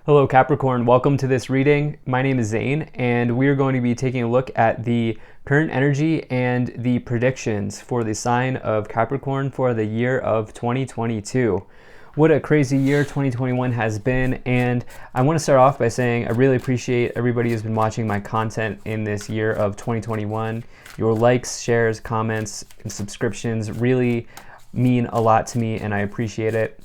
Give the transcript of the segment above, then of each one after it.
Hello Capricorn, welcome to this reading. My name is Zane and we are going to be taking a look at the current energy and the predictions for the sign of Capricorn for the year of 2022. What a crazy year 2021 has been, and I want to start off by saying I really appreciate everybody who's been watching my content in this year of 2021. Your likes, shares, comments, and subscriptions really mean a lot to me and I appreciate it.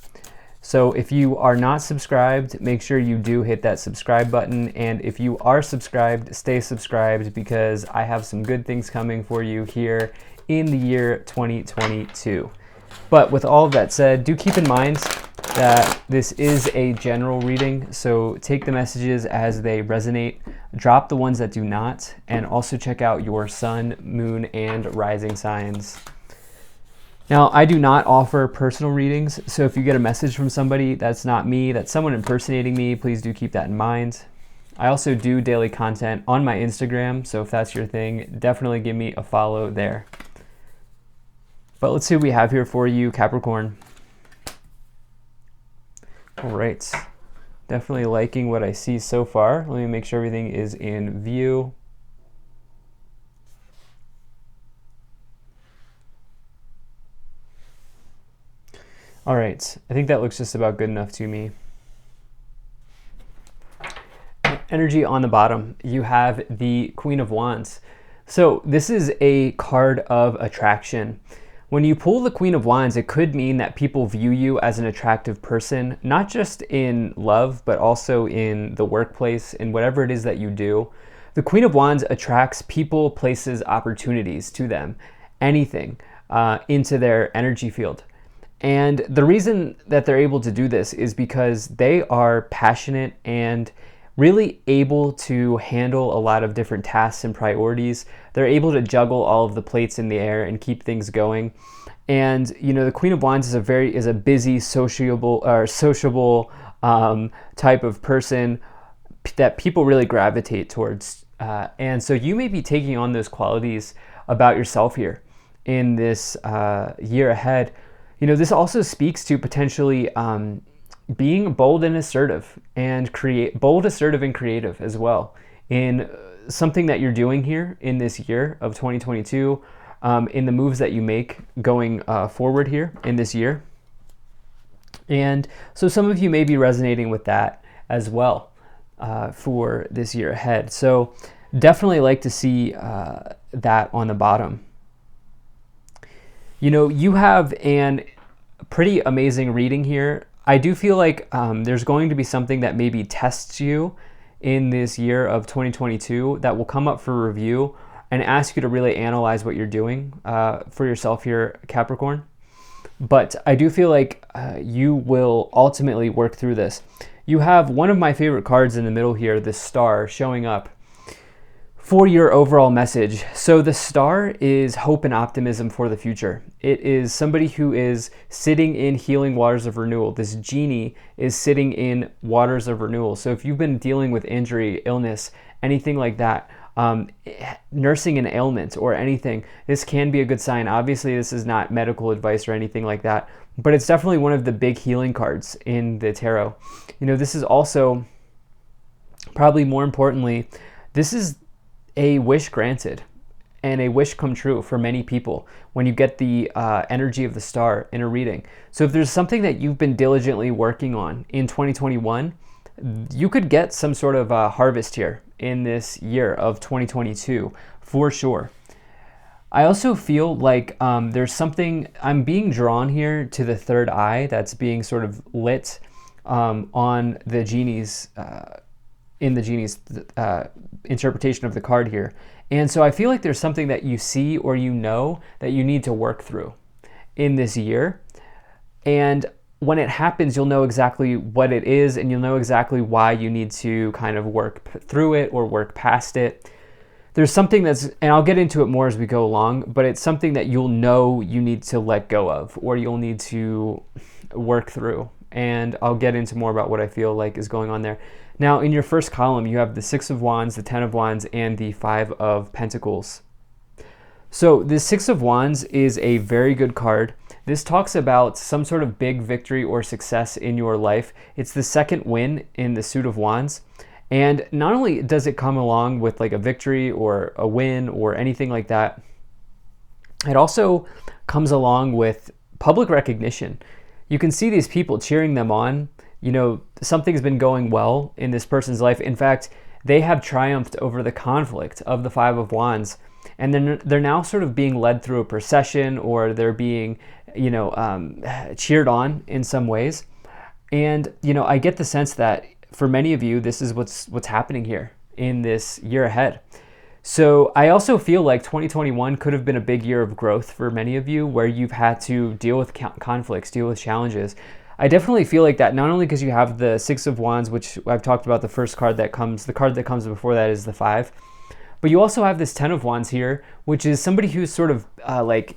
So if you are not subscribed, make sure you do hit that subscribe button. And if you are subscribed, stay subscribed because I have some good things coming for you here in the year 2022. But with all of that said, do keep in mind that this is a general reading. So take the messages as they resonate, drop the ones that do not, and also check out your sun, moon, and rising signs. Now, I do not offer personal readings, so if you get a message from somebody that's not me, that's someone impersonating me, please do keep that in mind. I also do daily content on my Instagram, so if that's your thing, definitely give me a follow there. But let's see what we have here for you, Capricorn. All right, definitely liking what I see so far. Let me make sure everything is in view. All right, I think that looks just about good enough to me. Energy on the bottom, you have the Queen of Wands. So this is a card of attraction. When you pull the Queen of Wands, it could mean that people view you as an attractive person, not just in love, but also in the workplace, in whatever it is that you do. The Queen of Wands attracts people, places, opportunities to them, anything into their energy field. And the reason that they're able to do this is because they are passionate and really able to handle a lot of different tasks and priorities. They're able to juggle all of the plates in the air and keep things going. And you know, the Queen of Wands is a busy, sociable type of person that people really gravitate towards. And so you may be taking on those qualities about yourself here in this year ahead. You know, this also speaks to potentially being bold and assertive and creative as well in something that you're doing here in this year of 2022, in the moves that you make going forward here in this year. And so some of you may be resonating with that as well for this year ahead. So definitely like to see that on the bottom. You know, you have a pretty amazing reading here. I do feel like there's going to be something that maybe tests you in this year of 2022 that will come up for review and ask you to really analyze what you're doing for yourself here, Capricorn. But I do feel like you will ultimately work through this. You have one of my favorite cards in the middle here, the Star, showing up for your overall message. So the Star is hope and optimism for the future. It is somebody who is sitting in healing waters of renewal. This genie is sitting in waters of renewal. So if you've been dealing with injury, illness, anything like that, nursing an ailment or anything, this can be a good sign. Obviously, this is not medical advice or anything like that, but it's definitely one of the big healing cards in the tarot. You know, this is also, probably more importantly, this is a wish granted and a wish come true for many people when you get the energy of the Star in a reading. So if there's something that you've been diligently working on in 2021, you could get some sort of harvest here in this year of 2022 for sure. I also feel like there's something, I'm being drawn here to the third eye that's being sort of lit on the genie's in the genie's interpretation of the card here. And so I feel like there's something that you see or you know that you need to work through in this year. And when it happens, you'll know exactly what it is and you'll know exactly why you need to kind of work through it or work past it. There's something that's, and I'll get into it more as we go along, but it's something that you'll know you need to let go of or you'll need to work through. And I'll get into more about what I feel like is going on there. Now, in your first column, you have the Six of Wands, the Ten of Wands, and the Five of Pentacles. So the Six of Wands is a very good card. This talks about some sort of big victory or success in your life. It's the second win in the suit of wands. And not only does it come along with like a victory or a win or anything like that, it also comes along with public recognition. You can see these people cheering them on. You know, something's been going well in this person's life. In fact, they have triumphed over the conflict of the Five of Wands. And then they're now sort of being led through a procession, or they're being, cheered on in some ways. And, I get the sense that for many of you, this is what's happening here in this year ahead. So I also feel like 2021 could have been a big year of growth for many of you, where you've had to deal with conflicts, deal with challenges. I definitely feel like that, not only because you have the Six of Wands, which I've talked about, the first card that comes, the card that comes before that is the Five, but you also have this Ten of Wands here, which is somebody who's sort of like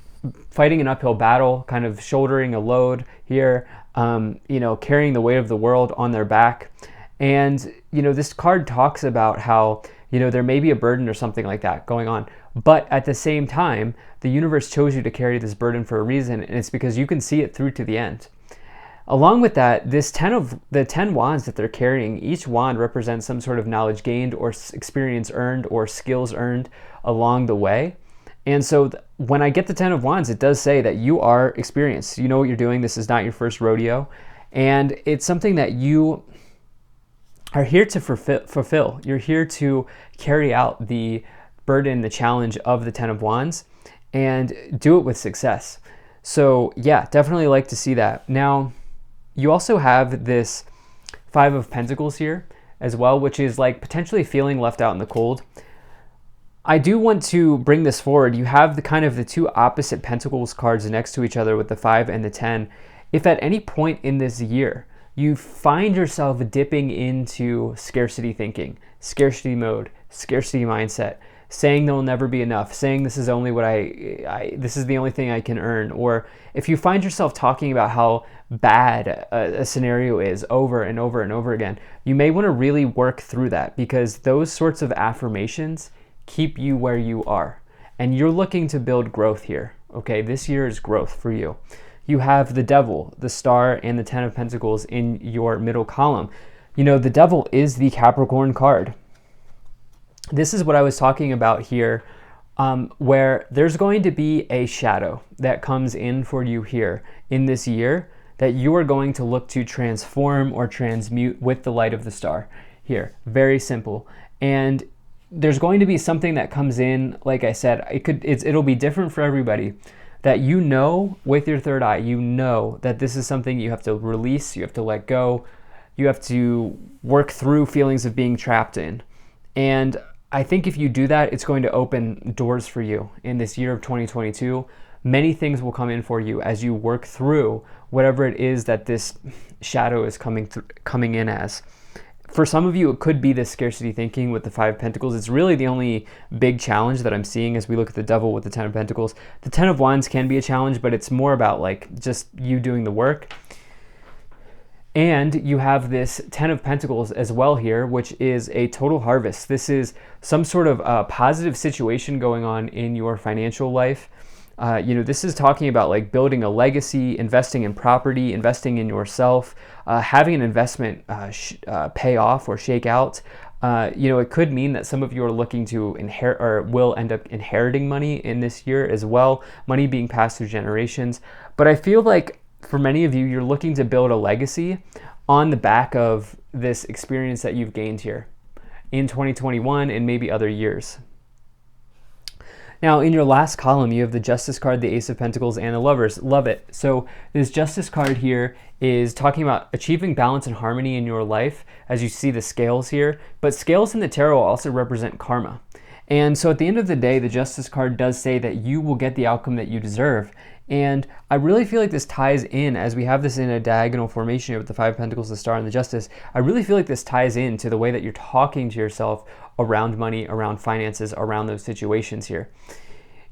fighting an uphill battle, kind of shouldering a load here, carrying the weight of the world on their back. And, this card talks about how, there may be a burden or something like that going on. But at the same time, the universe chose you to carry this burden for a reason, and it's because you can see it through to the end. Along with that, the 10 wands that they're carrying, each wand represents some sort of knowledge gained or experience earned or skills earned along the way. And so when I get the 10 of wands, it does say that you are experienced. You know what you're doing. This is not your first rodeo. And it's something that you are here to fulfill. You're here to carry out the burden, the challenge of the 10 of wands, and do it with success. So yeah, definitely like to see that. Now, you also have this Five of Pentacles here as well, which is like potentially feeling left out in the cold. I do want to bring this forward. You have the two opposite Pentacles cards next to each other with the 5 and the 10. If at any point in this year you find yourself dipping into scarcity thinking, scarcity mode, scarcity mindset, saying there'll never be enough, saying this is only what this is the only thing I can earn, or if you find yourself talking about how bad a scenario is over and over and over again, you may want to really work through that, because those sorts of affirmations keep you where you are. And you're looking to build growth here, okay? This year is growth for you. You have the Devil, the Star, and the 10 of Pentacles in your middle column. The Devil is the Capricorn card. This is what I was talking about here, where there's going to be a shadow that comes in for you here in this year that you are going to look to transform or transmute with the light of the star here. Very simple. And there's going to be something that comes in, like I said, it'll be different for everybody, that with your third eye, that this is something you have to release, you have to let go, you have to work through feelings of being trapped in. And I think if you do that, it's going to open doors for you in this year of 2022. Many things will come in for you as you work through whatever it is that this shadow is coming in as. For some of you, it could be this scarcity thinking with the 5 of Pentacles. It's really the only big challenge that I'm seeing as we look at the Devil with the 10 of Pentacles. The 10 of Wands can be a challenge, but it's more about like just you doing the work. And you have this 10 of Pentacles as well here, which is a total harvest. This is some sort of positive situation going on in your financial life. This is talking about like building a legacy, investing in property, investing in yourself, having an investment pay off or shake out. It could mean that some of you are looking to inherit or will end up inheriting money in this year as well, money being passed through generations. But I feel like for many of you, you're looking to build a legacy on the back of this experience that you've gained here in 2021 and maybe other years. Now, in your last column, you have the Justice card, the Ace of Pentacles, and the Lovers. Love it. So this Justice card here is talking about achieving balance and harmony in your life, as you see the scales here. But scales in the tarot also represent karma. And so at the end of the day, the Justice card does say that you will get the outcome that you deserve. And I really feel like this ties in, as we have this in a diagonal formation here with the 5 of Pentacles, the Star, and the Justice. I really feel like this ties in to the way that you're talking to yourself around money, around finances, around those situations here.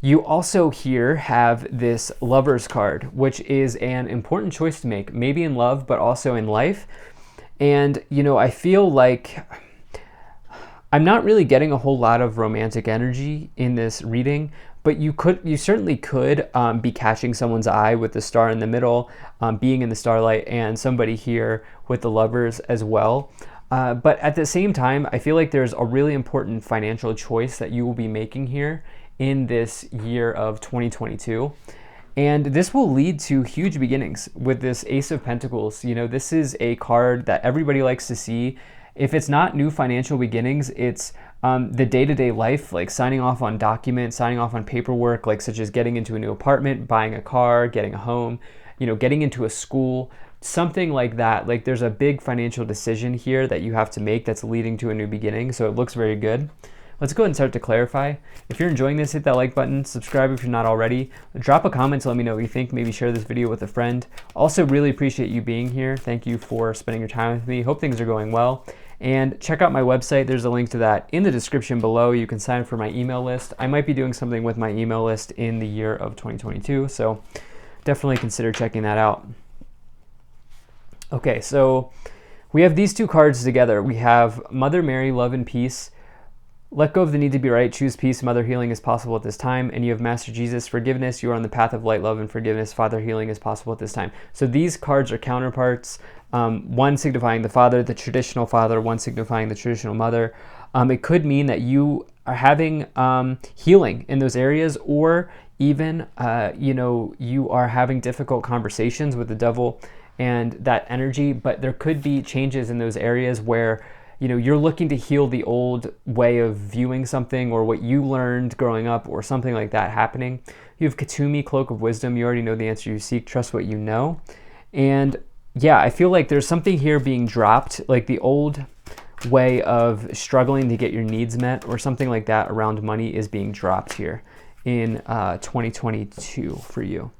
You also here have this Lovers card, which is an important choice to make, maybe in love, but also in life. And, I feel like I'm not really getting a whole lot of romantic energy in this reading, but you certainly could be catching someone's eye with the star in the middle, being in the starlight, and somebody here with the lovers as well. But at the same time, I feel like there's a really important financial choice that you will be making here in this year of 2022. And this will lead to huge beginnings with this Ace of Pentacles. You know, this is a card that everybody likes to see. If it's not new financial beginnings, it's the day-to-day life, like signing off on documents, signing off on paperwork, like such as getting into a new apartment, buying a car, getting a home, you know, getting into a school, something like that. Like there's a big financial decision here that you have to make that's leading to a new beginning. So it looks very good. Let's go ahead and start to clarify. If you're enjoying this, hit that like button, subscribe if you're not already, drop a comment to let me know what you think, maybe share this video with a friend. Also really appreciate you being here. Thank you for spending your time with me. Hope things are going well. And check out my website. There's a link to that in the description below. You can sign up for my email list. I might be doing something with my email list in the year of 2022, so definitely consider checking that out. Okay, so we have these two cards together. We have Mother Mary, Love and Peace. Let go of the need to be right, choose peace, Mother, healing is possible at this time. And you have Master Jesus, forgiveness, you are on the path of light, love, and forgiveness. Father, healing is possible at this time. So these cards are counterparts, one signifying the father, the traditional father, one signifying the traditional mother. It could mean that you are having healing in those areas, or even, you know, you are having difficult conversations with the devil and that energy, but there could be changes in those areas where, you know, you're looking to heal the old way of viewing something, or what you learned growing up, or something like that happening. You have Katumi, Cloak of Wisdom. You already know the answer you seek. Trust what you know. And yeah, I feel like there's something here being dropped, like the old way of struggling to get your needs met, or something like that around money is being dropped here in 2022 for you.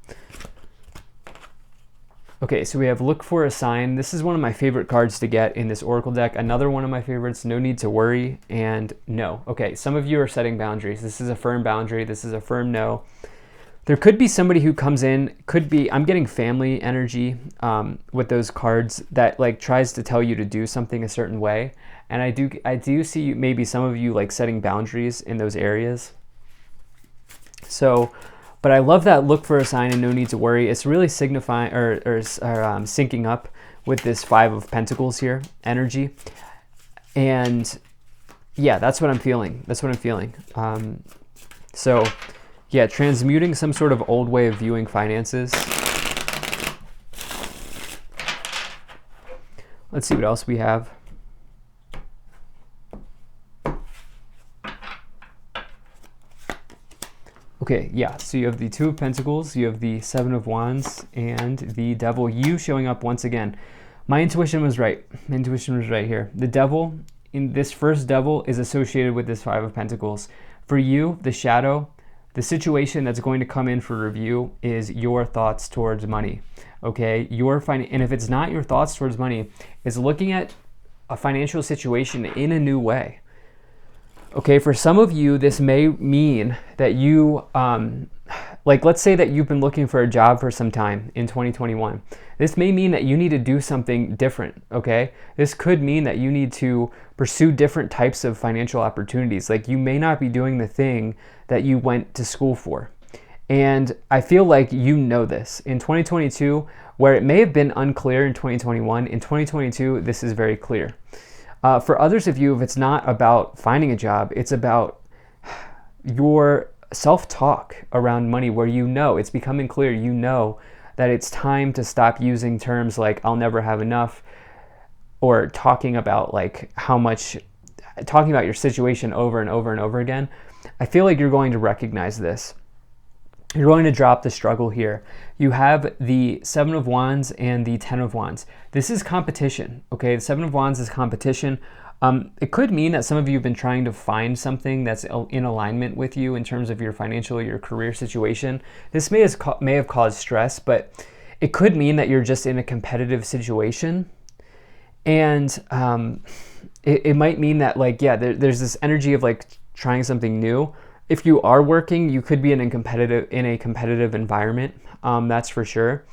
Okay, so we have Look for a Sign. This is one of my favorite cards to get in this Oracle deck. Another one of my favorites, No Need to Worry, and No. Okay, some of you are setting boundaries. This is a firm boundary. This is a firm no. There could be somebody who comes in, could be, I'm getting family energy with those cards that like tries to tell you to do something a certain way. And I do see maybe some of you like setting boundaries in those areas. So, but I love that Look for a Sign and No Need to Worry. It's really signifying or syncing up with this Five of Pentacles here, energy. And yeah, that's what I'm feeling. That's what I'm feeling. So yeah, transmuting some sort of old way of viewing finances. Let's see what else we have. Okay, yeah, so you have the Two of Pentacles, you have the Seven of Wands, and the Devil, you showing up once again. My intuition was right. My intuition was right here. The Devil, in this first Devil, is associated with this Five of Pentacles. For you, the shadow, the situation that's going to come in for review is your thoughts towards money, okay? And if it's not your thoughts towards money, it's looking at a financial situation in a new way. Okay, for some of you, this may mean that you, like let's say that you've been looking for a job for some time in 2021. This may mean that you need to do something different, okay? This could mean that you need to pursue different types of financial opportunities. Like you may not be doing the thing that you went to school for. And I feel like you know this. In 2022, where it may have been unclear in 2021, in 2022, this is very clear. For others of you, if it's not about finding a job, it's about your self-talk around money, where you know, it's becoming clear, you know that it's time to stop using terms like I'll never have enough, or talking about like talking about your situation over and over and over again. I feel like you're going to recognize this. You're going to drop the struggle here. You have the Seven of Wands and the Ten of Wands. This is competition, okay? The Seven of Wands is competition. It could mean that some of you have been trying to find something that's in alignment with you in terms of your financial, your career situation. This may have caused stress, but it could mean that you're just in a competitive situation. And it might mean that like, yeah, there's this energy of like trying something new. If you are working, you could be in a competitive environment. That's for sure.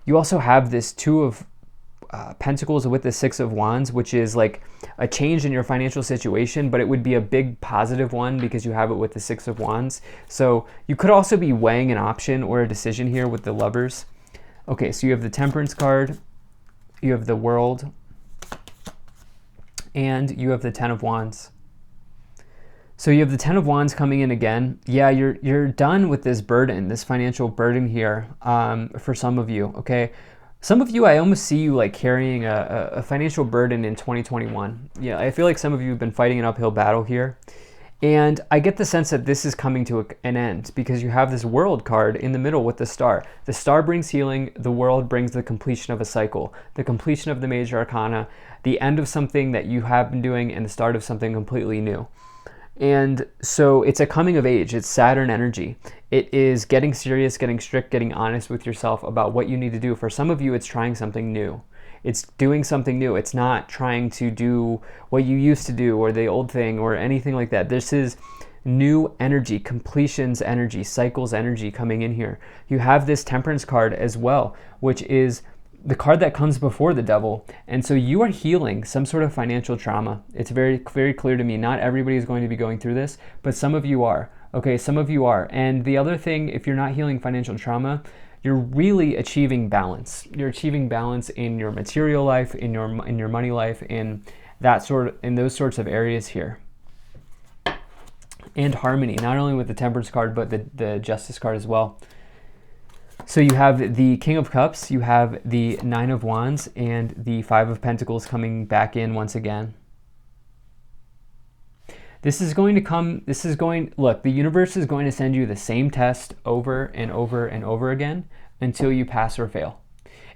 You also have this Two of Pentacles with the Six of Wands, which is like a change in your financial situation, but it would be a big positive one because you have it with the Six of Wands. So you could also be weighing an option or a decision here with the Lovers. Okay, so you have the Temperance card, you have the World, and you have the Ten of Wands. So you have the Ten of Wands coming in again. Yeah, you're done with this burden, this financial burden here, for some of you, okay? Some of you, I almost see you like carrying a financial burden in 2021. Yeah, I feel like some of you have been fighting an uphill battle here. And I get the sense that this is coming to an end because you have this World card in the middle with the Star. The Star brings healing, the World brings the completion of a cycle, the completion of the major arcana, the end of something that you have been doing, and the start of something completely new. And so it's a coming of age. It's Saturn energy. It is getting serious, getting strict, getting honest with yourself about what you need to do. For some of you, it's trying something new. It's doing something new. It's not trying to do what you used to do or the old thing or anything like that. This is new energy, completions energy, cycles energy coming in here. You have this Temperance card as well, which is the card that comes before the Devil. And so you are healing some sort of financial trauma. It's very, very clear to me. Not everybody is going to be going through this, but some of you are. Okay, some of you are. And the other thing, if you're not healing financial trauma, you're really achieving balance. You're achieving balance in your material life, in your money life, in those sorts of areas here. And harmony, not only with the Temperance card, but the Justice card as well. So you have the King of Cups, you have the Nine of Wands, and the Five of Pentacles coming back in once again. Look, the universe is going to send you the same test over and over and over again until you pass or fail.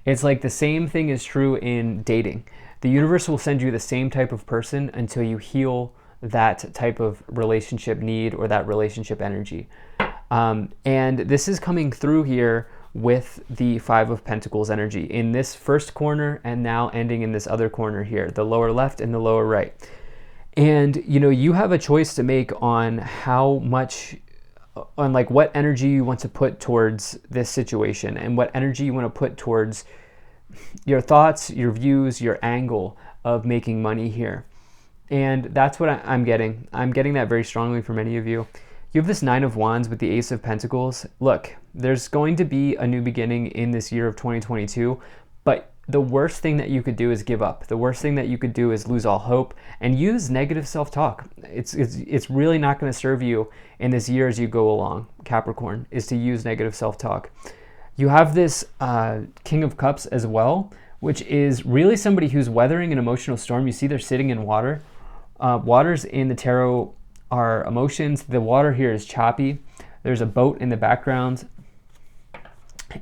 It's like the same thing is true in dating. The universe will send you the same type of person until you heal that type of relationship need or that relationship energy. And this is coming through here with the Five of Pentacles energy in this first corner and now ending in this other corner here, the lower left and the lower right. And you have a choice to make on like what energy you want to put towards this situation and what energy you want to put towards your thoughts, your views, your angle of making money here. And that's what I'm getting. I'm getting that very strongly for many of you. You have this Nine of Wands with the Ace of Pentacles. Look, there's going to be a new beginning in this year of 2022, but the worst thing that you could do is give up. The worst thing that you could do is lose all hope and use negative self-talk. It's really not going to serve you in this year as you go along, Capricorn, is to use negative self-talk. You have this King of Cups as well, which is really somebody who's weathering an emotional storm. You see they're sitting in water. Waters in the tarot are emotions. The water here is choppy. There's a boat in the background.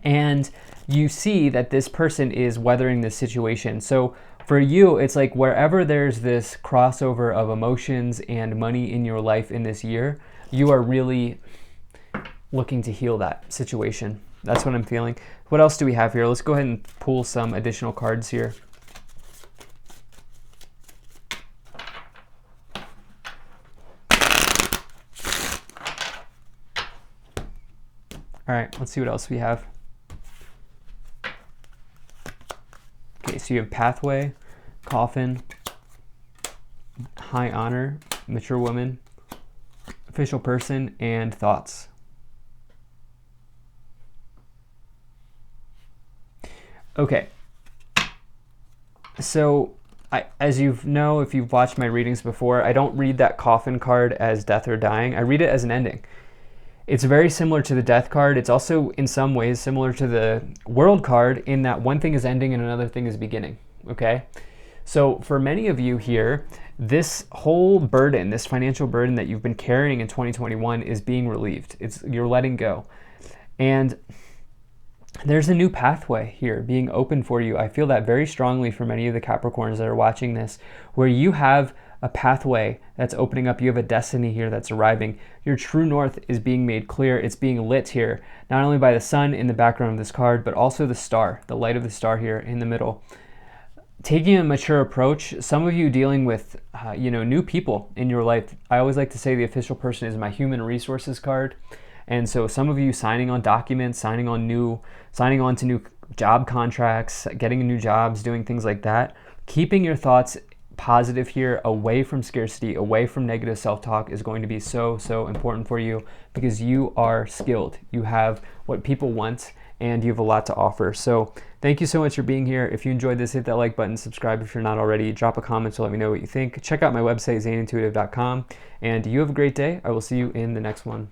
And you see that this person is weathering this situation. So for you, it's like wherever there's this crossover of emotions and money in your life in this year, you are really looking to heal that situation. That's what I'm feeling. What else do we have here? Let's go ahead and pull some additional cards here. All right, let's see what else we have. Okay, so you have Pathway, Coffin, High Honor, Mature Woman, Official Person, and Thoughts. Okay, so as you know, if you've watched my readings before, I don't read that Coffin card as death or dying. I read it as an ending. It's very similar to the Death card. It's also in some ways similar to the World card in that one thing is ending and another thing is beginning, okay? So for many of you here, this whole burden, this financial burden that you've been carrying in 2021 is being relieved. You're letting go. And there's a new pathway here being open for you. I feel that very strongly for many of the Capricorns that are watching this, where you have a pathway that's opening up. You have a destiny here that's arriving. Your true north is being made clear. It's being lit here, not only by the sun in the background of this card, but also the star, the light of the star here in the middle. Taking a mature approach, some of you dealing with new people in your life. I always like to say the Official Person is my human resources card. And so some of you signing on documents, signing on to new job contracts, getting new jobs, doing things like that. Keeping your thoughts positive here, away from scarcity, away from negative self-talk, is going to be so important for you, because you are skilled. You have what people want, and you have a lot to offer. So thank you so much for being here. If you enjoyed this, hit that like button, subscribe if you're not already, drop a comment to let me know what you think. Check out my website, zanintuitive.com, and you have a great day. I will see you in the next one.